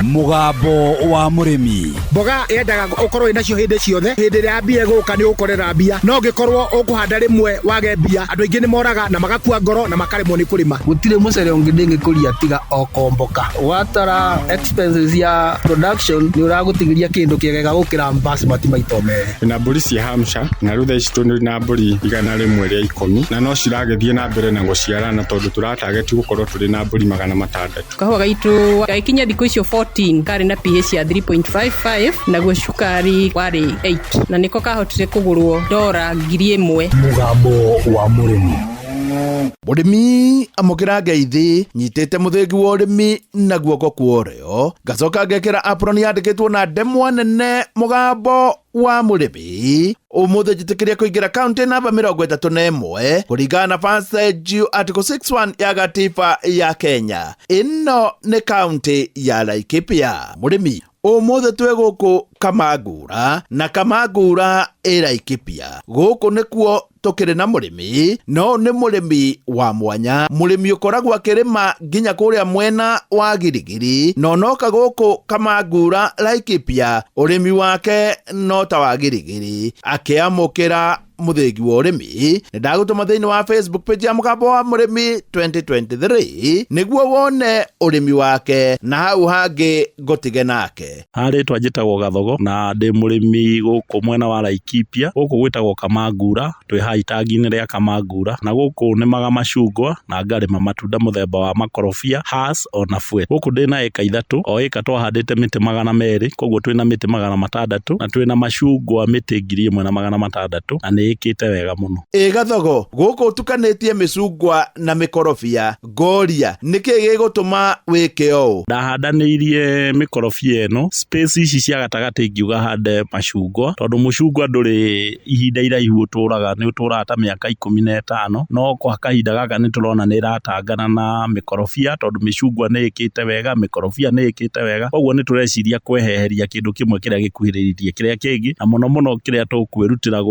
Mugambo wa murimi. Mboga yendaga ukorwo inacio hindi ciothe. Hindi ria mbia guka ni ukorera mbia. No ngikorwo ukuhanda rimwe wage mbia. Andu aingi ni moraga na magakua ngoro na makaremwo ni kurima. Gutire mucere ungi ndingikuria tiga okomboka. Watara expenses ya production ni uragutigiria kindu kiegega gukira basmati maito mere. Na mburi cia Hampshire na rutha ici tuni na mburi igana rimwe ria 10 na no ciragethie na mbere na guciarana tondu turatarget gukorwo turi na mburi 600. Kahua gaitu gaikinya thiku icio 14 kari na pH ya 3.55 naguo cukari wari 8 na niko kahotire kugurwo $1,000. Mugambo wa murimi. Murimi amukira ngeithi nyitete muthengi wa urimi na guoko kuoreo gacoka ngekira apron yandikitwo na ndemwa nene mugambo wa murimi umuthe jitikiria kuingira county namba 31 kuringana na passage article 61 ya gatiba ya Kenya. Ino ni county ya Laikipia. Murimi umuthe twe guku Kamangura na Kamangura Laikipia. Guku nikuo tukiri na murimi no ni murimi wa mwanya, murimi ukoragwo akirima nginya kuria mwena wa Girigiri no noka guku Kamangura Laikipia urimi wake no ta wa Girigiri akiamukira muthengi wa urimi. Ndagutuma thiini wa Facebook page ya Mugambo wa Murimi 2023 niguo wone urimi wake na hau hangi ngutige nake. Hari twajitagwo Gathogo na ndi murimi guku mwena wa Laikipia. Guku gwitagwo Kamangura, twi haitagi-ini ria Kamangura na guku nimaga macungwa na ngarima matunda muthemba wa makorobia, Hass ona Fuet. Guku ndina eka 3, o eka twahandite miti 200, koguo twina miti 600 na twina macungwa miti 1,600 na ni ikite wega muno. Gathogo guku utukanitie micungwa na mikorobia ngoria niki gigutuma wike o? Ndahandanirie mikorobia eno space ici cia gatagati ingiuga hande macungwa tondu mucungwa nduri ihinda iraihu uturaga ni uturaga ta miaka 15 no kwa kahinda gaka ni turona ni iratangana na mikorobia tondu micungwa ni ikite wega, mikorobia ni ikite wega, koguo ni tureciria kweheheria kindu kimwe kiria gikuhiririe kiria kingi na muno muno kiria tukwirutira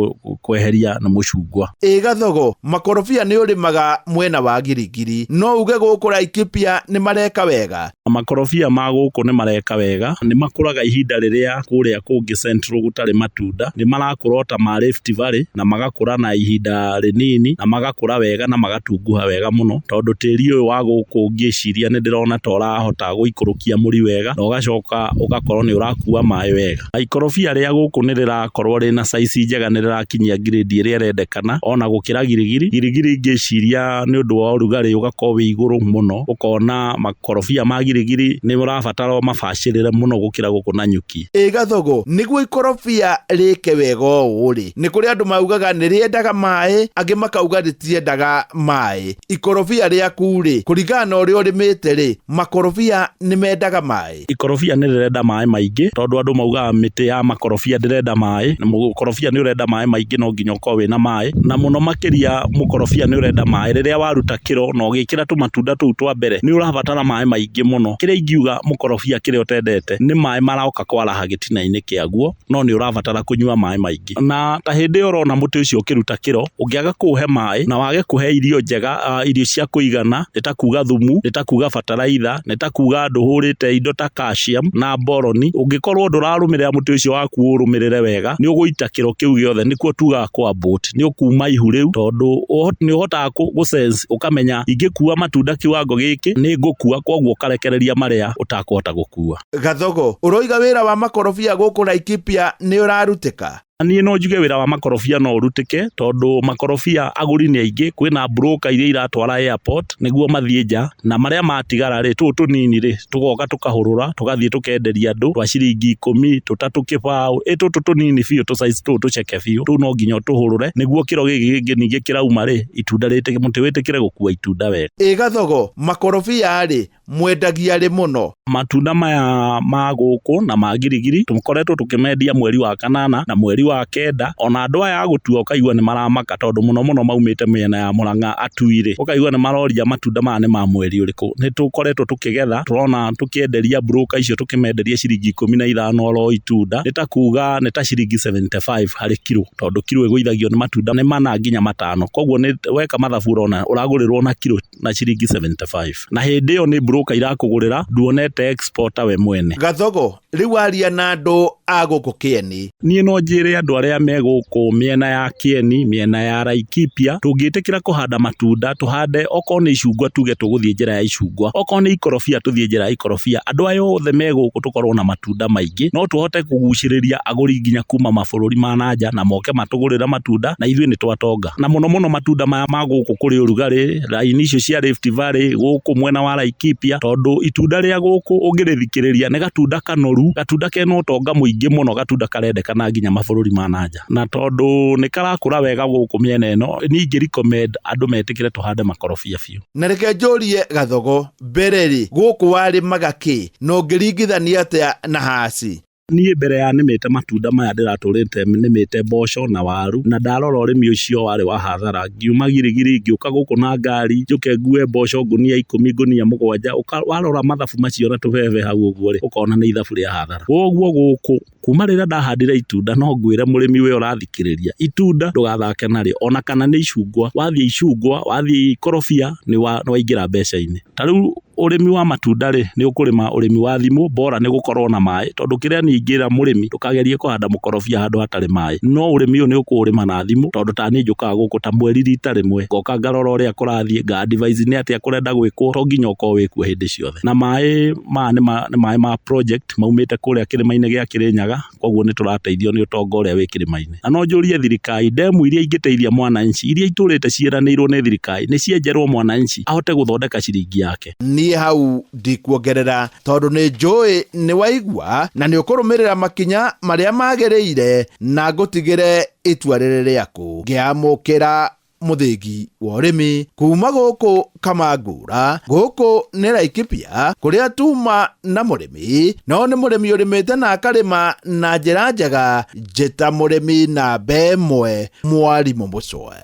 kweheria na mucungwa. Gathogo makorobia ni urimaga mwena wa Girigiri no uge guku Laikipia ni mareka wega? Makorobia ma guku ni mareka wega, ni makuraga ihinda riria kuria kungi central gutari matunda, ni marakura ta ma Rift Valley na magakura na ihinda rinini na magakura wega na magatunguha wega muno tondu tiri uyu wa guku ngiciria ni ndirona ta urahota guikurukia muri wega na ugacoka ugakorwo ni urakua mai wega. Ikorobia ria guku ni rirakorwo rina size njega, ni rirakinyia grade iria rendekana ona gukira Girigiri. Girigiri ngiciria ni undu wa urugari ugakorwo wi iguru muno, ukona makorobia ma Girigiri ni urabatara mabacirire muno gukira guku na Nyuki. Gathogo niguo ikorobia rike wega uri ni kuri andu maugaga ni riendaga mai, angi makauga ritiendaga mai. Ikorobia riaku ri kuringana na uria urimite ri makorobia ni mendaga mai? Ikorobia ni rirenda mai maingi tondu andu maugaga miti ya makorobia ndirenda mai na mukorobia ni urenda mai maingi no nginya ukorwo wina mai na muno makiria mukorobia ni urenda mai riria waruta kiro no gikira tu matunda tu twa mbere ni urabatara mai maingi muno. Kiria ingiuga mukorobia kiria utendete ni mai marauka kwaraha gitina-ini kiaguo no ni urabatara kunyua mai maingi na ta hindi urona muti ucio ukiruta kiro ungiaga kuhe mai na wage kuhe irio njega, irio cia kuigana, nitakuga thumu, nitakuga fertilizer, nitakuga nduhurite indo ta calcium na boron, ungikorwo ndurarumirira muti ucio waku urumirire wega ni uguita kiro kiu giothe nikuo tuga kwa boat ni ukuma ihu riu tondu ni uhotaga gu sense ukamenya ingikua matunda kiwango giki ni ngukua, koguo ukarekereria maria utakuhota gukua. Gathogo uroiga wira wa makorobia guku Laikipia ni urarutika? Ni no njuge wira wa makorobia no urutike tondu makorobia aguri ni aingi, kwina broker iria iratwara airport niguo mathie nja na maria matigara ri tu tunini ri tugoka tukahurura tugathie tukenderia andu twa ciringi 10 tutatu kibao tu tunini biu tu size tu tucheke biu tu no nginya tuhurure niguo kiro gigi ningi kirauma ri itunda rite muti witikire gukua itunda wega. Gathogo makorobia ri mwendagia ri muno? Matunda maya ma guku na ma Girigiri tukoretwo tukimendia mweri wa 8 na mweri wa kenda ona andũ aya agũtua ũkaigua nĩ maramaka tondũ mũno maumĩte mĩena ya Mũrang'a atuire ũkaigua nĩ maroria matunda maya nĩ ma mweri ũrĩkũ. Nĩ tũkoretwo tũkĩgetha tũrona tũkĩenderia broker icio tũkĩmenderia ciringi 15 oro itunda nĩ ta kuga nĩ ta ciringi 75 harĩ kilo tondũ kilo ĩgũithagio nĩ matunda nĩ 4 nginya 5 koguo nĩ weka mathabu ũrona ũragũrĩrwo na kilo na ciringi 75 na hĩndĩ ĩyo nĩ broker irakũgũrĩra nduonete exporter we mwene. Gathogo rĩu aria na andũ a gũkũ Kieni. Niĩ no njĩre andũ arĩa me gũkũ mĩena ya Kieni mĩena ya Laikipia tũngĩtĩkĩra kũhanda matunda tũhande okorwo nĩ icungwa tuge tũgũthiĩ njĩra ya icungwa okorwo nĩ ikorobia tũthiĩ njĩra ya ikorobia. Andũ aya othe me gũkũ tũkorwo na matunda maingĩ no tũhote kũgucĩrĩria agũri nginya kuma mabũrũri ma nanja na moke matũgũrĩra matunda na ithuĩ nĩ twatonga. Na mũno matunda maya ma gũkũ kũrĩ ũrugarĩ raini icio cia Rift Valley gũkũ mwena wa Laikipia tondũ itunda rĩa gũkũ ũngĩrĩthikĩrĩria nĩ gatunda kanoru gatunda kena ũtonga mũingĩ mũno gatunda karendekana nginya mabũrũri ma nanja na tondũ nĩ karakũra wega gũkũ mĩena ĩno ningĩ recommend andũ metĩkĩre tũhande makorobia biũ. Na reke njũrie Gathogo mbereri gũkũ warĩmaga kĩ no ngĩringithania atĩa na haci? Niĩ mbere ya nĩmĩte matunda maya ndĩratũrĩte nĩmĩte mboco na waru na ndarora ũrĩmi ũcio warĩ wa hathara ngiuma girigiri ngĩũka gũkũ na ngari njũke ngue mboco ngunia 10 ngunia 7 warora mathabu macio na tũbebe hau ũguo rĩ ũkona nĩ ithabu rĩa hathara. Koguo gũkũ kuma rĩrĩa ndahandire itunda no ngwĩre mũrĩmi we ũrathikĩrĩria itunda ndũgathake narĩo ona kana nĩ icungwa wathiĩ ikorobia nĩ waingĩra mbeca-inĩ. Ta rĩu ũrĩmi wa matunda rĩ nĩ ũkũrĩma ũrĩmi wa thimũ bora nĩ gũkorwo na maĩ tondũ kĩrĩa ningĩra mũrĩmi ndũkagerie kũhanda mũkorobia handũ hatarĩ maĩ no ũrĩmi ũyũ nĩ ũkũrĩma na thimũ tondũ ta niĩ njũkaga ngũkũ ta mweri rita rĩmwe ngoka ngarora ũrĩa kũrathiĩ nga advise nĩ atĩa kũrenda gwĩkwo to nginya ũkorwo wĩkuo hĩndĩ ciothe. Na maĩ nĩ maĩ ma project maumĩte kũrĩa kĩrĩma-inĩ gĩa Kĩrĩnyaga koguo nĩ tũrateithio nĩ ũtonga ũrĩa wĩ kĩrĩma-inĩ. Na no njũrie thirikari ndemu iria ingĩteithia mwananchi iria itũrĩte ciĩranĩirwo nĩ thirikari nĩ cienjerwo mwananchi ahote gũthondeka ciringi yake. Niĩ hau ndikuongerera tondũ nĩ njũĩ nĩ waigua na nĩ ũkũrũmĩrĩra makinya marĩa magĩrĩire na ngũtigĩre itua rĩrĩ rĩaku ngĩamũkĩra mũthĩgi wa ũrĩmi kuma gũkũ Kamangũra gũkũ nĩ Laikipia kũrĩa tuma na mũrĩmi no nĩ mũrĩmi ũrĩmĩte na akarĩma na njĩra njega njĩta mũrĩmi na mbemwe Mwarimũ Mũcwe.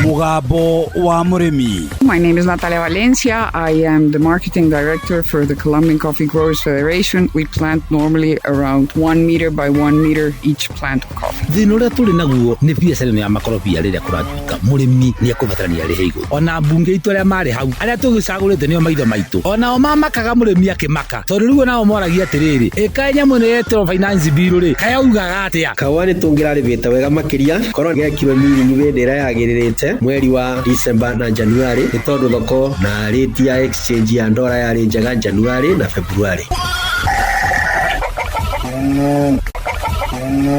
Mugambo wa Murimi. My name is Natalia Valencia. I am the marketing director for the Colombian Coffee Growers Federation. We plant normally around 1 meter by 1 meter each plant of coffee. Thĩna ũrĩa tũrĩ naguo nĩ biacara ya makorobia rĩrĩa kũratuĩka mũrĩmi nĩ ekũbatarania rĩhe igũrũ. Ona mbunge itũ arĩa marĩ hau arĩa tũgĩcagũrĩte nĩo maitho maitũ onao mamakaga mũrĩmi akĩmaka tondũ rĩu nao moragia atĩrĩrĩ ĩka nyamũ nĩ yetwo finance bill rĩ kayaugaga atĩa kawa nĩ tũngĩrarĩmĩte wega makĩria korwo gekiro miri wendera yagĩrĩrĩte mweri wa December na January nĩ tondũ thoko na rate ya exchange ya ndora yarĩ njega January na February.